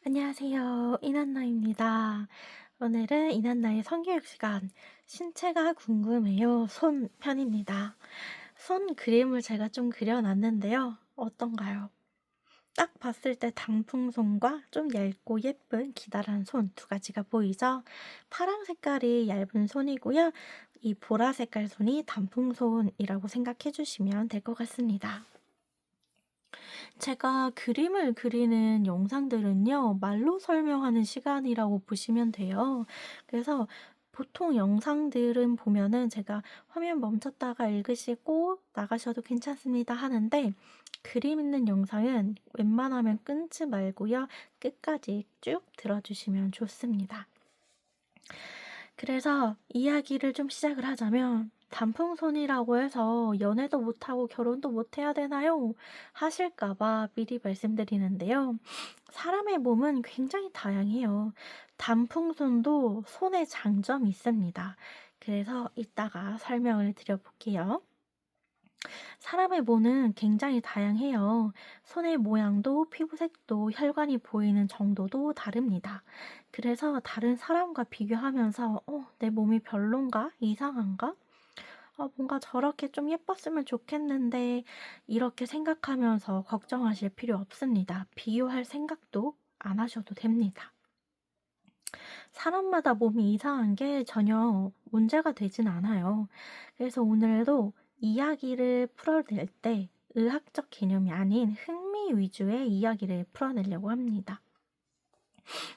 안녕하세요. 이난나입니다. 오늘은 이난나의 성교육 시간, 신체가 궁금해요. 손 편입니다. 손 그림을 제가 좀 그려놨는데요. 어떤가요? 딱 봤을 때 단풍손과 좀 얇고 예쁜 기다란 손 두 가지가 보이죠? 파랑 색깔이 얇은 손이고요. 이 보라 색깔 손이 단풍손이라고 생각해 주시면 될 것 같습니다. 제가 그림을 그리는 영상들은요, 말로 설명하는 시간이라고 보시면 돼요. 그래서 보통 영상들은 보면은 제가 화면 멈췄다가 읽으시고 나가셔도 괜찮습니다 하는데, 그림 있는 영상은 웬만하면 끊지 말고요, 끝까지 쭉 들어주시면 좋습니다. 그래서 이야기를 좀 시작을 하자면, 단풍손이라고 해서 연애도 못하고 결혼도 못해야 되나요? 하실까봐 미리 말씀드리는데요. 사람의 몸은 굉장히 다양해요. 단풍손도 손에 장점이 있습니다. 그래서 이따가 설명을 드려볼게요. 사람의 몸은 굉장히 다양해요. 손의 모양도 피부색도 혈관이 보이는 정도도 다릅니다. 그래서 다른 사람과 비교하면서 내 몸이 별론가? 이상한가? 뭔가 저렇게 좀 예뻤으면 좋겠는데 이렇게 생각하면서 걱정하실 필요 없습니다. 비교할 생각도 안 하셔도 됩니다. 사람마다 몸이 이상한 게 전혀 문제가 되진 않아요. 그래서 오늘도 이야기를 풀어낼 때 의학적 개념이 아닌 흥미 위주의 이야기를 풀어내려고 합니다.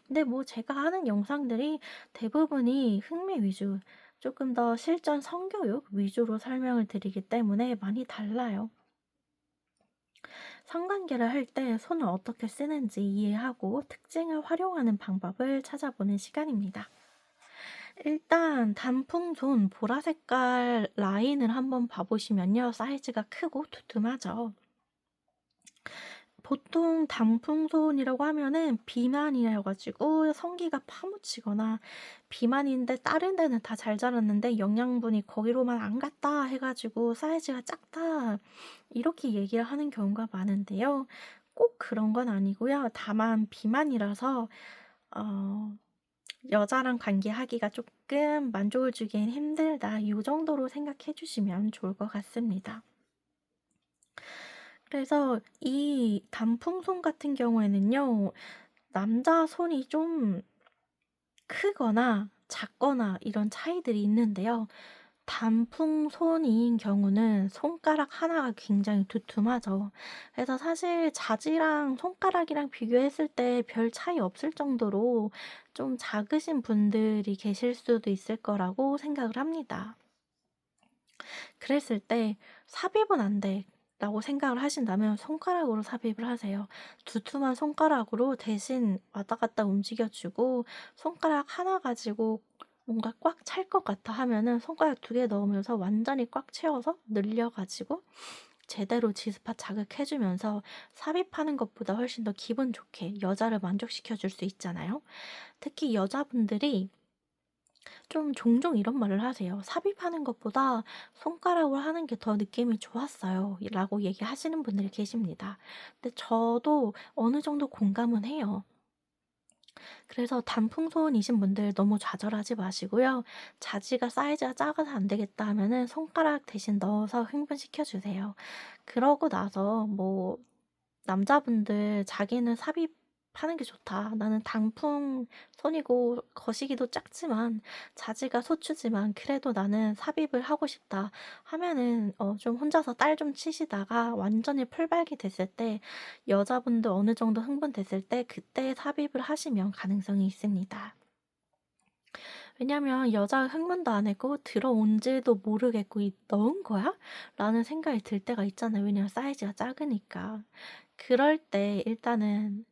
근데 뭐 제가 하는 영상들이 대부분이 흥미 위주, 조금 더 실전 성교육 위주로 설명을 드리기 때문에 많이 달라요. 성관계를 할 때 손을 어떻게 쓰는지 이해하고 특징을 활용하는 방법을 찾아보는 시간입니다. 일단 단풍손 보라 색깔 라인을 한번 봐보시면요. 사이즈가 크고 두툼하죠. 보통 단풍손이라고 하면은 비만이라 가지고 성기가 파묻히거나 비만인데 다른 데는 다 잘 자랐는데 영양분이 거기로만 안 갔다 해 가지고 사이즈가 작다. 이렇게 얘기를 하는 경우가 많은데요. 꼭 그런 건 아니고요. 다만 비만이라서 어 여자랑 관계하기가 조금 만족을 주기엔 힘들다. 요 정도로 생각해 주시면 좋을 것 같습니다. 그래서 이 단풍손 같은 경우에는요. 남자 손이 좀 크거나 작거나 이런 차이들이 있는데요. 단풍손인 경우는 손가락 하나가 굉장히 두툼하죠. 그래서 사실 자지랑 손가락이랑 비교했을 때 별 차이 없을 정도로 좀 작으신 분들이 계실 수도 있을 거라고 생각을 합니다. 그랬을 때 '삽입은 안 돼.' 라고 생각을 하신다면 손가락으로 삽입을 하세요. 두툼한 손가락으로 대신 왔다 갔다 움직여 주고 손가락 하나 가지고 뭔가 꽉 찰 것 같아 하면은 손가락 두 개 넣으면서 완전히 꽉 채워서 늘려 가지고 제대로 지스팟 자극해 주면서 삽입하는 것보다 훨씬 더 기분 좋게 여자를 만족시켜 줄 수 있잖아요. 특히 여자분들이 좀 종종 이런 말을 하세요. "삽입하는 것보다 손가락으로 하는 게 더 느낌이 좋았어요." 라고 얘기하시는 분들이 계십니다. 근데 저도 어느 정도 공감은 해요. 그래서 단풍손이신 분들 너무 좌절하지 마시고요. 자지가 사이즈가 작아서 안 되겠다 하면은 손가락 대신 넣어서 흥분시켜 주세요. 그러고 나서 뭐 남자분들 자기는 삽입하는 게 좋다. 나는 단풍 손이고 거시기도 작지만 자지가 소추지만 그래도 나는 삽입을 하고 싶다. 하면은 좀 혼자서 딸 좀 치시다가 완전히 풀발기 됐을 때 여자분도 어느 정도 흥분됐을 때 그때 삽입을 하시면 가능성이 있습니다. 왜냐면 여자가 흥분도 안 했고 들어온지도 모르겠고 '이 넣은 거야?' 라는 생각이 들 때가 있잖아요. 왜냐면 사이즈가 작으니까. 그럴 때 일단은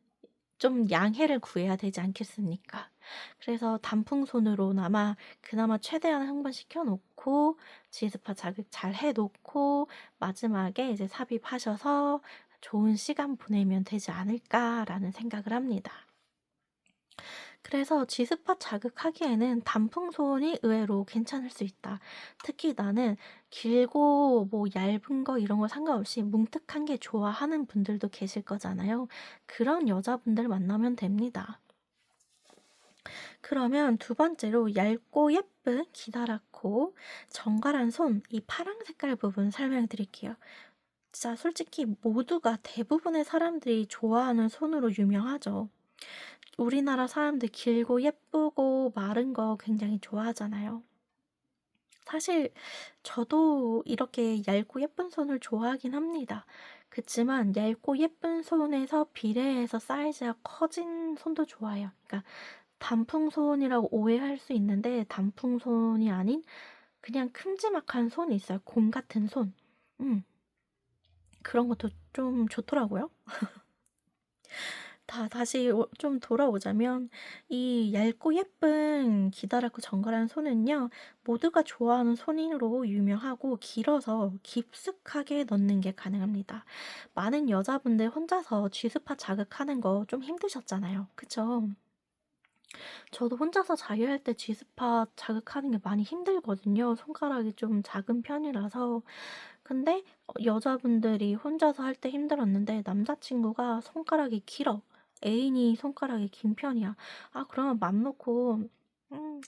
좀 양해를 구해야 되지 않겠습니까? 그래서 단풍손으로나마 그나마 최대한 흥분시켜 놓고 지스파 자극 잘 해 놓고 마지막에 이제 삽입하셔서 '좋은 시간 보내면 되지 않을까.'라는 생각을 합니다. 그래서 G스팟 자극하기에는 단풍손이 의외로 괜찮을 수 있다. 특히 나는 길고 뭐 얇은 거 이런 거 상관없이 뭉툭한 게 좋아하는 분들도 계실 거잖아요. 그런 여자분들 만나면 됩니다. 그러면 두 번째로 얇고 예쁜 기다랗고 정갈한 손, 이 파랑 색깔 부분 설명드릴게요. 진짜 솔직히 모두가 대부분의 사람들이 좋아하는 손으로 유명하죠. 우리나라 사람들 길고 예쁘고 마른 거 굉장히 좋아하잖아요. 사실 저도 이렇게 얇고 예쁜 손을 좋아하긴 합니다. 그치만 얇고 예쁜 손에서 비례해서 사이즈가 커진 손도 좋아요. 그러니까 단풍손이라고 오해할 수 있는데 단풍손이 아닌 그냥 큼지막한 손이 있어요. 곰 같은 손. 그런 것도 좀 좋더라고요. 다시 좀 돌아오자면 이 얇고 예쁜 기다랗고 정갈한 손은요. 모두가 좋아하는 손으로 유명하고 길어서 깊숙하게 넣는 게 가능합니다. 많은 여자분들 혼자서 G스팟 자극하는 거 좀 힘드셨잖아요. 그쵸? 저도 혼자서 자유할 때 G스팟 자극하는 게 많이 힘들거든요. 손가락이 좀 작은 편이라서. 근데 여자분들이 혼자서 할 때 힘들었는데 남자친구가 손가락이 길어. 애인이 손가락이 긴 편이야. 아, 그러면 맘 놓고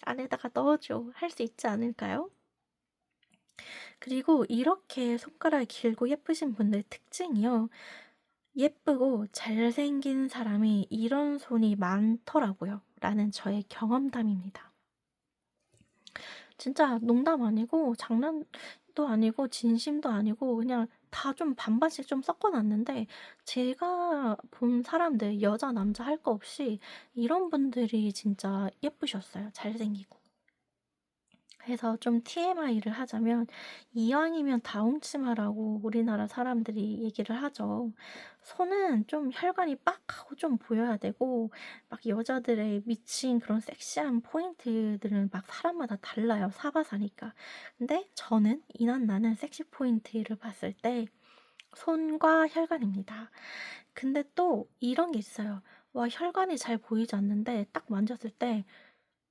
안에다가 넣어줘. 할 수 있지 않을까요? 그리고 이렇게 손가락이 길고 예쁘신 분들 특징이요. 예쁘고 잘생긴 사람이 이런 손이 많더라고요. 라는 저의 경험담입니다. 진짜 농담 아니고 장난도 아니고 진심도 아니고 그냥 다 좀 반반씩 좀 섞어 놨는데 제가 본 사람들 여자 남자 할 거 없이 이런 분들이 진짜 예쁘셨어요. 잘생기고. 그래서 좀 TMI를 하자면 이왕이면 다홍치마라고 우리나라 사람들이 얘기를 하죠. 손은 좀 혈관이 빡 하고 좀 보여야 되고 막 여자들의 미친 그런 섹시한 포인트들은 막 사람마다 달라요. 사바사니까. 근데 저는 이난나는 섹시 포인트를 봤을 때 손과 혈관입니다. 근데 또 이런 게 있어요. 와, 혈관이 잘 보이지 않는데 딱 만졌을 때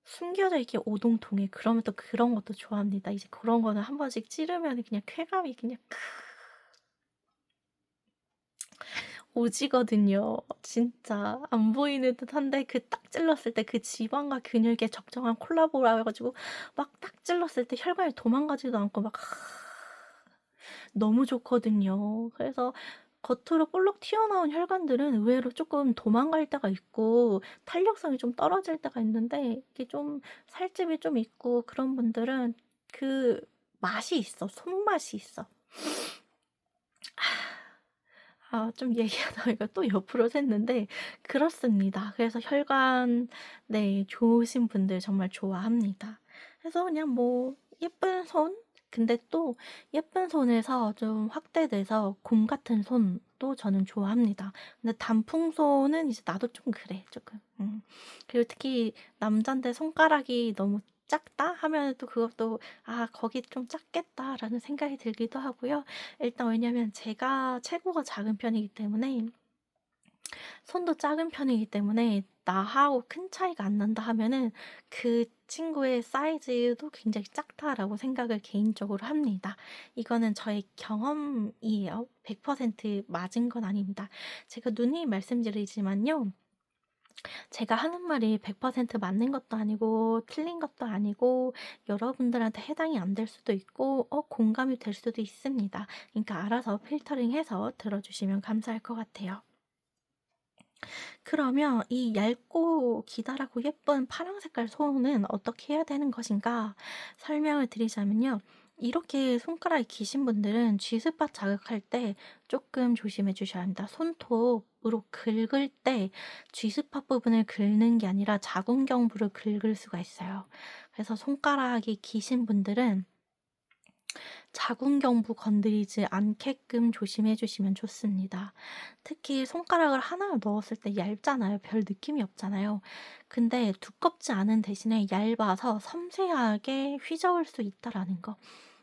숨겨져 있게 오동통해. 그러면 또 그런 것도 좋아합니다. 이제 그런 거는 한 번씩 찌르면은 그냥 쾌감이 그냥 오지거든요. 진짜 안 보이는 듯한데 그 딱 찔렀을 때 그 지방과 근육의 적정한 콜라보라 해 가지고 막 딱 찔렀을 때 혈관이 도망가지도 않고 막 너무 좋거든요. 그래서 겉으로 볼록 튀어나온 혈관들은 의외로 조금 도망갈 때가 있고 탄력성이 좀 떨어질 때가 있는데 이게 좀 살집이 좀 있고 그런 분들은 그 맛이 있어. 손맛이 있어. 좀 얘기하다 보니까 또 옆으로 샜는데 그렇습니다. 그래서 혈관 네 좋으신 분들 정말 좋아합니다. 그래서 그냥 뭐 예쁜 손 근데 또 예쁜 손에서 좀 확대돼서 곰 같은 손도 저는 좋아합니다. 근데 단풍손은 이제 나도 좀 그래 조금. 그리고 특히 남잔데 손가락이 너무 작다 하면은 또 그것도 '아 거기 좀 작겠다.'라는 생각이 들기도 하고요. 일단 왜냐면 제가 체구가 작은 편이기 때문에 손도 작은 편이기 때문에 나하고 큰 차이가 안 난다 하면은 그 친구의 사이즈도 굉장히 작다라고 생각을 개인적으로 합니다. 이거는 저의 경험이에요. 100% 맞은 건 아닙니다. 제가 누누이 말씀드리지만요. 제가 하는 말이 100% 맞는 것도 아니고 틀린 것도 아니고 여러분들한테 해당이 안 될 수도 있고 공감이 될 수도 있습니다. 그러니까 알아서 필터링해서 들어주시면 감사할 것 같아요. 그러면 이 얇고 기다랗고 예쁜 파랑 색깔 손은 어떻게 해야 되는 것인가 설명을 드리자면요. 이렇게 손가락이 기신 분들은 G스팟 자극할 때 조금 조심해 주셔야 합니다. 손톱으로 긁을 때 G스팟 부분을 긁는 게 아니라 자궁경부를 긁을 수가 있어요. 그래서 손가락이 기신 분들은 자궁경부 건드리지 않게끔 조심해 주시면 좋습니다. 특히 손가락을 하나 넣었을 때 얇잖아요. 별 느낌이 없잖아요. 근데 두껍지 않은 대신에 얇아서 섬세하게 휘저을 수 있다라는 거.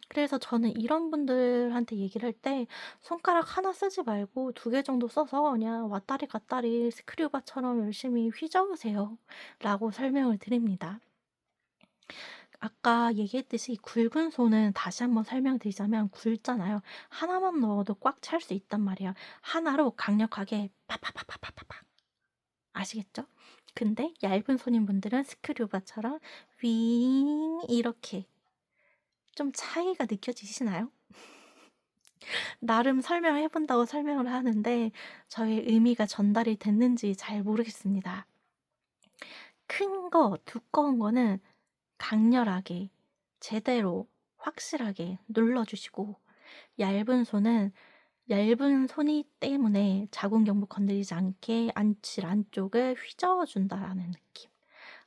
그래서 저는 이런 분들한테 얘기를 할 때 "손가락 하나 쓰지 말고 2개 정도 써서 그냥 왔다리 갔다리 스크류바처럼 열심히 휘저으세요."라고 설명을 드립니다. 아까 얘기했듯이 굵은 손은 다시 한번 설명드리자면 굵잖아요. 하나만 넣어도 꽉 찰 수 있단 말이에요. 하나로 강력하게 팍팍팍팍팍팍 아시겠죠? 근데 얇은 손인 분들은 스크류바처럼 윙 이렇게 좀 차이가 느껴지시나요? 나름 설명해 본다고 설명을 하는데 저의 의미가 전달이 됐는지 잘 모르겠습니다. 큰 거, 두꺼운 거는 강렬하게 제대로 확실하게 눌러 주시고 얇은 손은 얇은 손이 때문에 자궁경부 건드리지 않게 안칠 안쪽을 휘저어 준다라는 느낌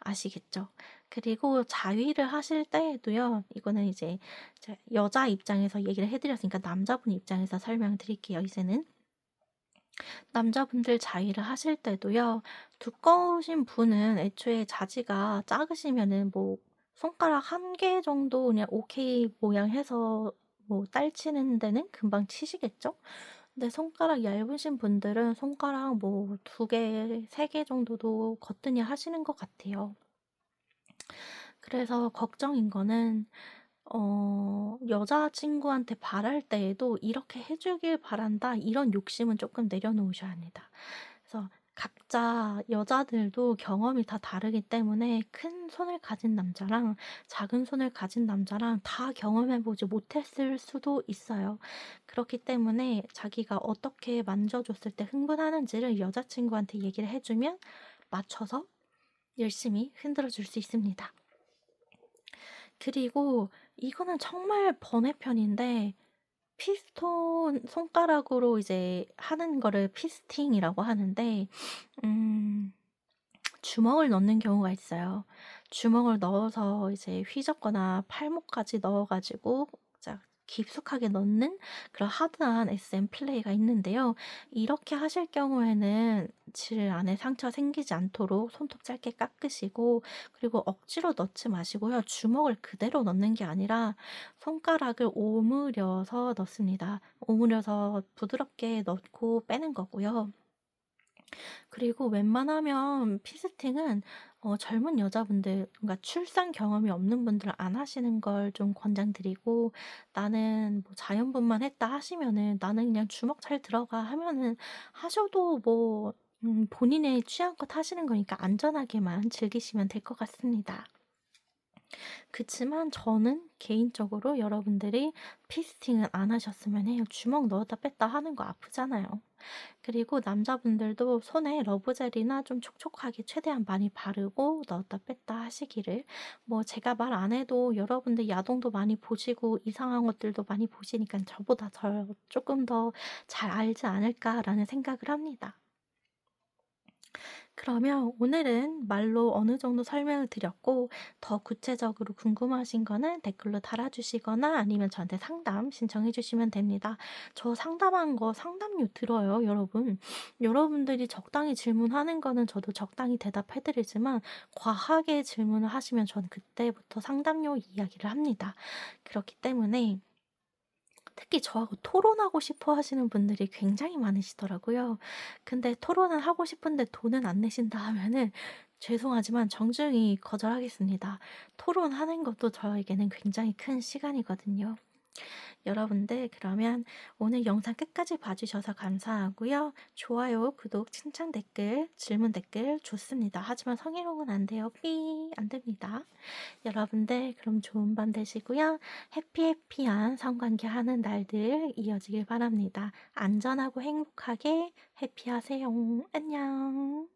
아시겠죠? 그리고 자위를 하실 때에도요. 이거는 이제 여자 입장에서 얘기를 해 드렸으니까 남자분 입장에서 설명드릴게요 이제는. 남자분들 자위를 하실 때도요. 두꺼우신 분은 애초에 자지가 작으시면은 뭐 손가락 1개 정도 그냥 오케이 모양 해서 뭐 딸 치는 데는 금방 치시겠죠? 근데 손가락 얇으신 분들은 손가락 뭐 2개, 3개 정도도 거뜬히 하시는 것 같아요. 그래서 걱정인 거는 여자친구한테 바랄 때에도 '이렇게 해 주길 바란다.' 이런 욕심은 쪼끔 내려놓으셔야 합니다. 그래서 각자 여자들도 경험이 다 다르기 때문에 큰 손을 가진 남자랑 작은 손을 가진 남자랑 다 경험해 보지 못했을 수도 있어요. 그렇기 때문에 자기가 어떻게 만져 줬을 때 흥분하는지를 여자친구한테 얘기를 해 주면 맞춰서 열심히 흔들어 줄 수 있습니다. 그리고 이거는 정말 번외편인데 피스톤 손가락으로 이제 하는 거를 피스팅이라고 하는데 음 주먹을 넣는 경우가 있어요. 주먹을 넣어서 이제 휘젓거나 팔목까지 넣어 가지고 자 깊숙하게 넣는 그런 하드한 SM 플레이가 있는데요. 이렇게 하실 경우에는 질 안에 상처 생기지 않도록 손톱 짧게 깎으시고 그리고 억지로 넣지 마시고요. 주먹을 그대로 넣는 게 아니라 손가락을 오므려서 넣습니다. 오므려서 부드럽게 넣고 빼는 거고요. 그리고 웬만하면 피스팅은 젊은 여자분들 그러니까 출산 경험이 없는 분들은 안 하시는 걸 좀 권장드리고 "나는 뭐 자연분만 했다." 하시면은 "나는 그냥 주먹 잘 들어가." 하면은 하셔도 뭐 본인의 취향껏 하시는 거니까 안전하게만 즐기시면 될 것 같습니다. 그치만 저는 개인적으로 여러분들이 피스팅은 안 하셨으면 해요. 주먹 넣었다 뺐다 하는 거 아프잖아요. 그리고 남자분들도 손에 러브젤이나 좀 촉촉하게 최대한 많이 바르고 넣었다 뺐다 하시기를. 뭐 제가 말 안 해도 여러분들 야동도 많이 보시고 이상한 것들도 많이 보시니까 저보다 저 조금 더 잘 알지 않을까라는 생각을 합니다. 그러면 오늘은 말로 어느 정도 설명을 드렸고 더 구체적으로 궁금하신 거는 댓글로 달아주시거나 아니면 저한테 상담 신청해 주시면 됩니다. 저 상담한 거 상담료 들어요, 여러분. 여러분들이 적당히 질문하는 거는 저도 적당히 대답해 드리지만 과하게 질문을 하시면 저는 그때부터 상담료 이야기를 합니다. 그렇기 때문에 특히 저하고 토론하고 싶어 하시는 분들이 굉장히 많으시더라고요. 근데 토론은 하고 싶은데 돈은 안 내신다 하면은 죄송하지만 정중히 거절하겠습니다. 토론하는 것도 저에게는 굉장히 큰 시간이거든요. 여러분들 그러면 오늘 영상 끝까지 봐주셔서 감사하고요. 좋아요, 구독, 칭찬 댓글, 질문 댓글 좋습니다. 하지만 성희롱은 안 돼요. 삐, 안 됩니다. 여러분들 그럼 좋은 밤 되시고요. 해피해피한 성관계 하는 날들 이어지길 바랍니다. 안전하고 행복하게 해피하세요. 안녕.